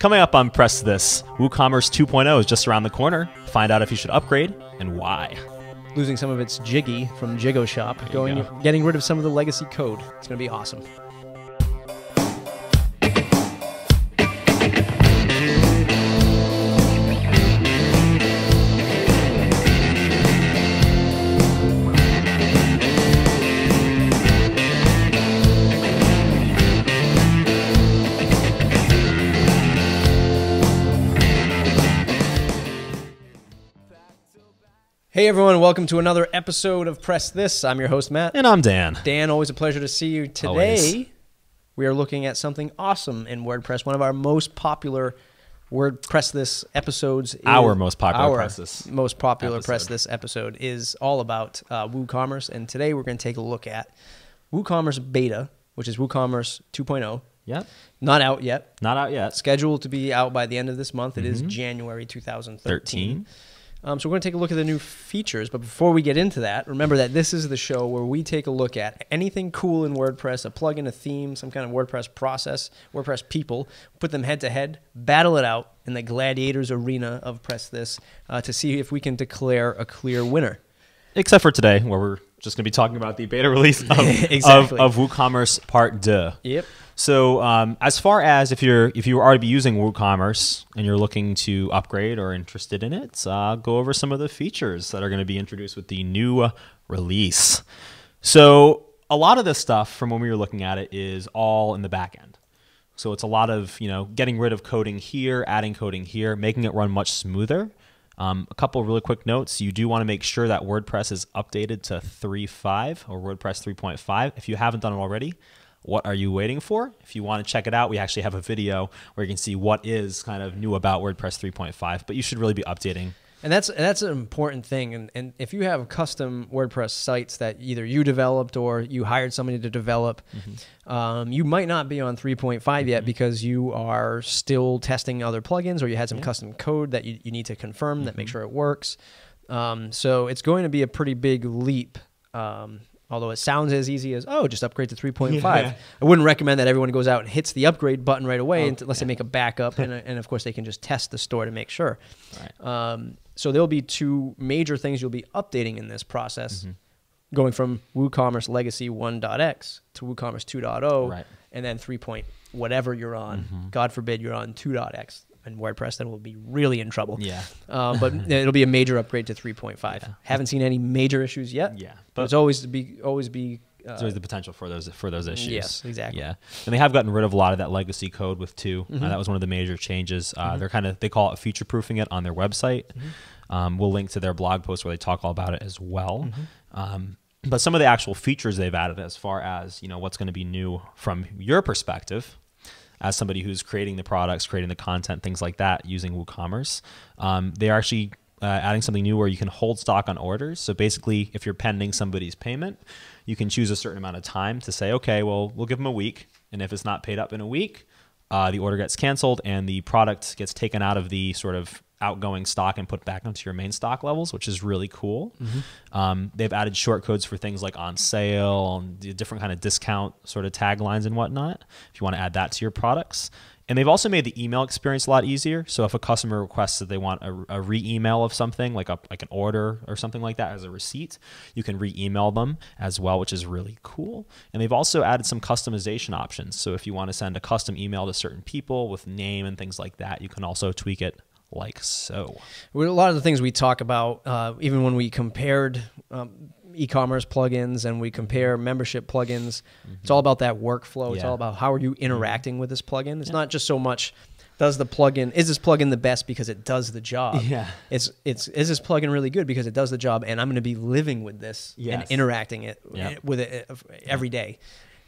Coming up on Press This, WooCommerce 2.0 is just around the corner. Find out if you should upgrade and why. Losing some of its jiggy from Jiggo Shop, getting rid of some of the legacy code. It's going to be awesome. Hey everyone, welcome to another episode of Press This. I'm your host, Matt. And I'm Dan. Dan, always a pleasure to see you. Today, Always. We are looking at something awesome in WordPress. One of our most popular Press This episodes. Our most popular Press This Press This episode is all about WooCommerce. And today we're going to take a look at WooCommerce Beta, which is WooCommerce 2.0. Yep. Not out yet. Not out yet. Scheduled to be out by the end of this month. It is January 2013. So we're going to take a look at the new features, but before we get into that, remember that this is the show where we take a look at anything cool in WordPress, a plugin, a theme, some kind of WordPress process, WordPress people, put them head to head, battle it out in the gladiators arena of Press This to see if we can declare a clear winner. Except for today, where we're just going to be talking about the beta release of, of WooCommerce Part 2. Yep. So as far as if you already using WooCommerce and you're looking to upgrade or interested in it, go over some of the features that are going to be introduced with the new release. So a lot of this stuff from when we were looking at it is all in the back end. So it's a lot of getting rid of coding here, adding coding here, making it run much smoother. A couple of really quick notes. You do want to make sure that WordPress is updated to 3.5 or WordPress 3.5. If you haven't done it already, what are you waiting for? If you want to check it out, we actually have a video where you can see what is kind of new about WordPress 3.5, but you should really be updating. And that's an important thing. And if you have custom WordPress sites that either you developed or you hired somebody to develop, you might not be on 3.5 yet because you are still testing other plugins or you had some custom code that you need to confirm that make sure it works. So it's going to be a pretty big leap. Although it sounds as easy as, oh, just upgrade to 3.5. I wouldn't recommend that everyone goes out and hits the upgrade button right away unless they make a backup. and of course, they can just test the store to make sure. Right. So there'll be two major things you'll be updating in this process, going from WooCommerce Legacy 1.x to WooCommerce 2.0, and then 3. Whatever you're on. God forbid you're on 2.x. and WordPress, then we'll be really in trouble. Yeah. But it'll be a major upgrade to 3.5. Yeah. Haven't seen any major issues yet. Yeah. But it's always there's always the potential for those issues. Yes, exactly. Yeah. And they have gotten rid of a lot of that legacy code with 2. That was one of the major changes. They call it future proofing it on their website. We'll link to their blog post where they talk all about it as well. But some of the actual features they've added as far as, what's going to be new from your perspective, as somebody who's creating the products, creating the content, things like that, using WooCommerce. They're actually adding something new where you can hold stock on orders. So basically, if you're pending somebody's payment, you can choose a certain amount of time to say, okay, well, we'll give them a week. And if it's not paid up in a week, the order gets canceled and the product gets taken out of the sort of outgoing stock and put back onto your main stock levels, which is really cool. They've added short codes for things like on sale and the different kind of discount sort of taglines and whatnot, if you want to add that to your products. And they've also made the email experience a lot easier. So if a customer requests that they want a re-email of something, like an order or something like that as a receipt, you can re-email them as well, which is really cool. And they've also added some customization options. So if you want to send a custom email to certain people with name and things like that, you can also tweak it like so. A lot of the things we talk about, even when we compared e-commerce plugins and we compare membership plugins, it's all about that workflow. It's all about how are you interacting with this plugin. It's not just so much is this plugin the best because it does the job? Is this plugin really good because it does the job and I'm going to be living with this and interacting with it every day.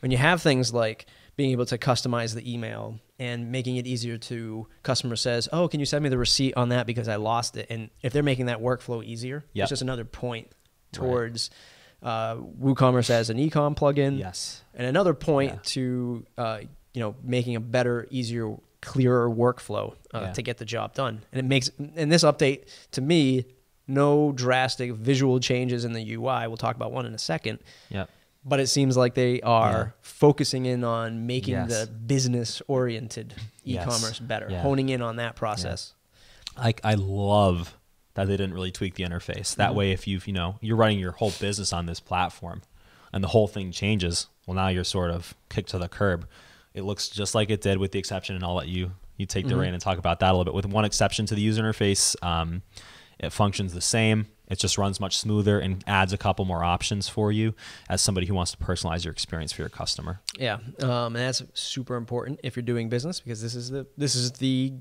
When you have things like being able to customize the email and making it easier to customer says, oh, can you send me the receipt on that because I lost it? And if they're making that workflow easier, it's just another point towards WooCommerce as an e-com plugin. And another point to making a better, easier, clearer workflow to get the job done. And it makes in this update, to me, no drastic visual changes in the UI. We'll talk about one in a second. But it seems like they are focusing in on making Yes. the business-oriented Yes. e-commerce better, Yeah. honing in on that process. I love that they didn't really tweak the interface. That way, if you're running your whole business on this platform and the whole thing changes, well, now you're sort of kicked to the curb. It looks just like it did, with the exception, and I'll let you take the reign and talk about that a little bit. With one exception to the user interface, it functions the same. It just runs much smoother and adds a couple more options for you as somebody who wants to personalize your experience for your customer. Yeah, and that's super important if you're doing business, because this is the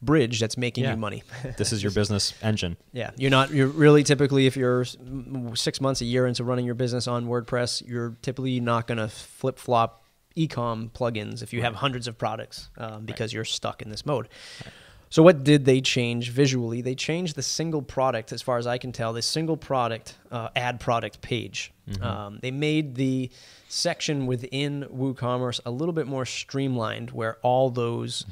bridge that's making you money. This is your business engine. Yeah, you're really typically, if you're 6 months, a year into running your business on WordPress, you're typically not going to flip flop e-com plugins if you have hundreds of products, because you're stuck in this mode. Right. So what did they change visually? They changed the single product, as far as I can tell, the single product add product page. They made the section within WooCommerce a little bit more streamlined, where all those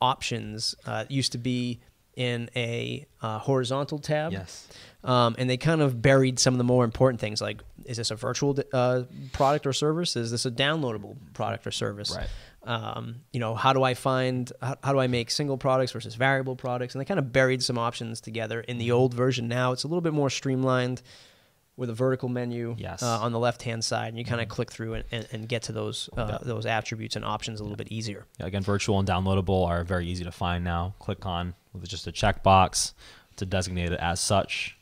options used to be in a horizontal tab. Yes. And they kind of buried some of the more important things, like, is this a virtual product or service? Is this a downloadable product or service? Right. How do I make single products versus variable products? And they kind of buried some options together in the old version. Now it's a little bit more streamlined, with a vertical menu on the left-hand side, and you kind of click through and get to those attributes and options a little bit easier. Yeah, again, virtual and downloadable are very easy to find now. Click on with just a checkbox to designate it as such.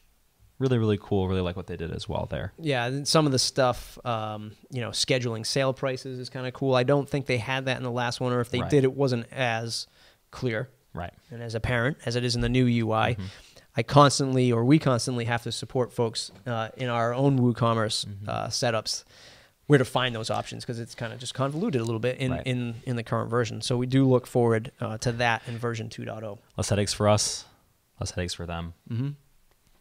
Really, really cool. Really like what they did as well there. Yeah, and some of the stuff, scheduling sale prices is kind of cool. I don't think they had that in the last one, or if they did, it wasn't as clear and as apparent as it is in the new UI. We constantly have to support folks in our own WooCommerce setups where to find those options, because it's kind of just convoluted a little bit in the current version. So we do look forward to that in version 2.0. Less headaches for us, less headaches for them.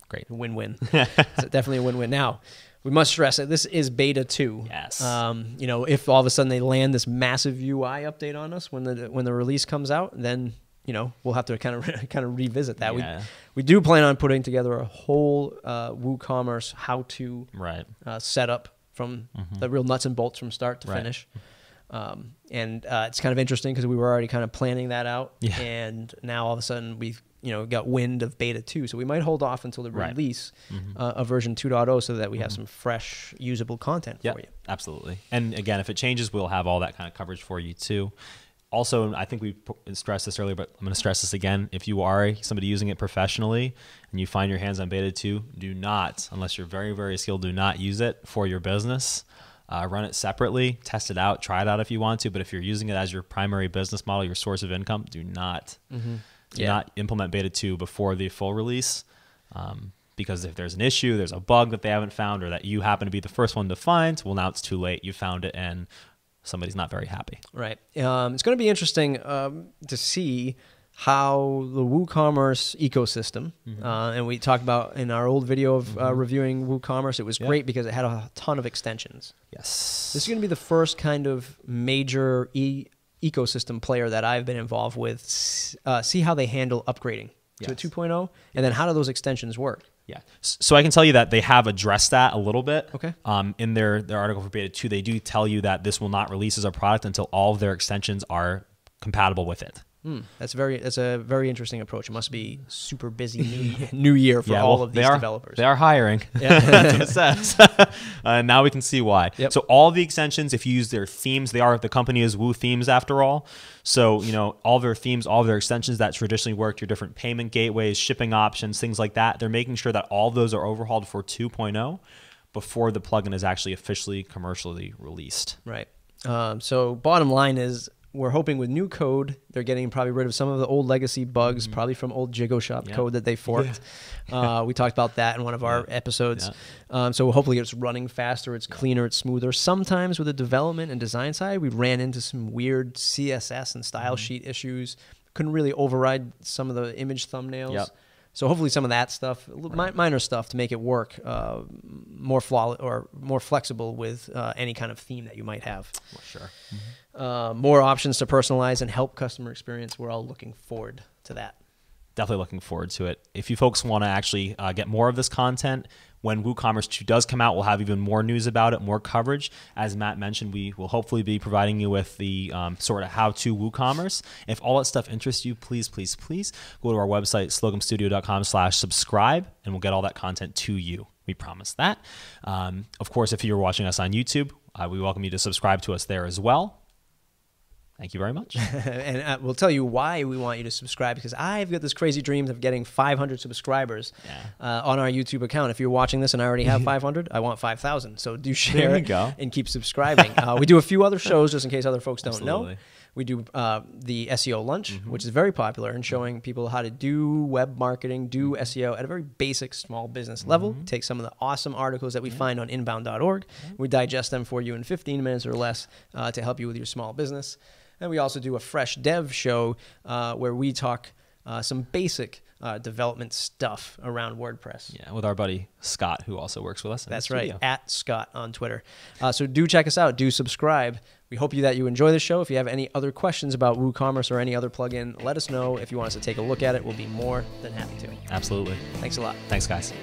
Great. Win-win. It's definitely a win-win. Now, we must stress that this is beta 2. Yes. If all of a sudden they land this massive UI update on us when the release comes out, then we'll have to kind of revisit that. Yeah. We do plan on putting together a whole WooCommerce how-to setup from the real nuts and bolts from start to finish. And it's kind of interesting, because we were already kind of planning that out, and now all of a sudden we've got wind of beta 2, so we might hold off until the release of version 2.0 so that we have some fresh, usable content for you. Absolutely. And again, if it changes, we'll have all that kind of coverage for you too. Also, I think we stressed this earlier, but I'm going to stress this again. If you are somebody using it professionally and you find your hands on beta 2, do not, unless you're very, very skilled, do not use it for your business. Run it separately, test it out, try it out if you want to. But if you're using it as your primary business model, your source of income, do not implement beta 2 before the full release, because if there's an issue, there's a bug that they haven't found, or that you happen to be the first one to find, well, now it's too late. You found it, and somebody's not very happy. Right. It's going to be interesting to see how the WooCommerce ecosystem, and we talked about in our old video of reviewing WooCommerce, it was great because it had a ton of extensions. Yes. This is going to be the first kind of major ecosystem player that I've been involved with. See how they handle upgrading to a 2.0, and then how do those extensions work? Yeah. So I can tell you that they have addressed that a little bit. Okay. In their article for beta 2, they do tell you that this will not release as a product until all of their extensions are compatible with it. That's a very interesting approach. It must be super busy new year for all of these developers. They are hiring. That's what it says. Now we can see why. Yep. So all the extensions, if you use their themes, the company is Woo Themes after all. So all their themes, all of their extensions that traditionally worked, your different payment gateways, shipping options, things like that, they're making sure that all of those are overhauled for 2.0 before the plugin is actually officially commercially released. Right. So bottom line is, we're hoping with new code, they're getting probably rid of some of the old legacy bugs, probably from old Jigo Shop code that they forked. We talked about that in one of our episodes. So hopefully it's running faster, it's cleaner, it's smoother. Sometimes with the development and design side, we ran into some weird CSS and style sheet issues. Couldn't really override some of the image thumbnails. So hopefully some of that stuff, minor stuff, to make it work more flawless or more flexible with any kind of theme that you might have. Sure. More options to personalize and help customer experience. We're all looking forward to that. definitely looking forward to it. If you folks want to actually get more of this content, when WooCommerce 2 does come out, we'll have even more news about it, more coverage. As Matt mentioned, we will hopefully be providing you with the sort of how-to WooCommerce. If all that stuff interests you, please, please, please go to our website, sloganstudio.com/subscribe, and we'll get all that content to you. We promise that. Of course, if you're watching us on YouTube, we welcome you to subscribe to us there as well. Thank you very much. And we'll tell you why we want you to subscribe, because I've got this crazy dream of getting 500 subscribers on our YouTube account. If you're watching this and I already have 500, I want 5,000. So do share it and keep subscribing. We do a few other shows just in case other folks don't know. We do the SEO lunch, which is very popular in showing people how to do web marketing, do SEO at a very basic small business level. Take some of the awesome articles that we find on inbound.org. We digest them for you in 15 minutes or less to help you with your small business. And we also do a fresh dev show where we talk some basic development stuff around WordPress. Yeah, with our buddy Scott, who also works with us. That's right, at Scott on Twitter. So do check us out. Do subscribe. We hope that you enjoy the show. If you have any other questions about WooCommerce or any other plugin, let us know. If you want us to take a look at it, we'll be more than happy to. Absolutely. Thanks a lot. Thanks, guys.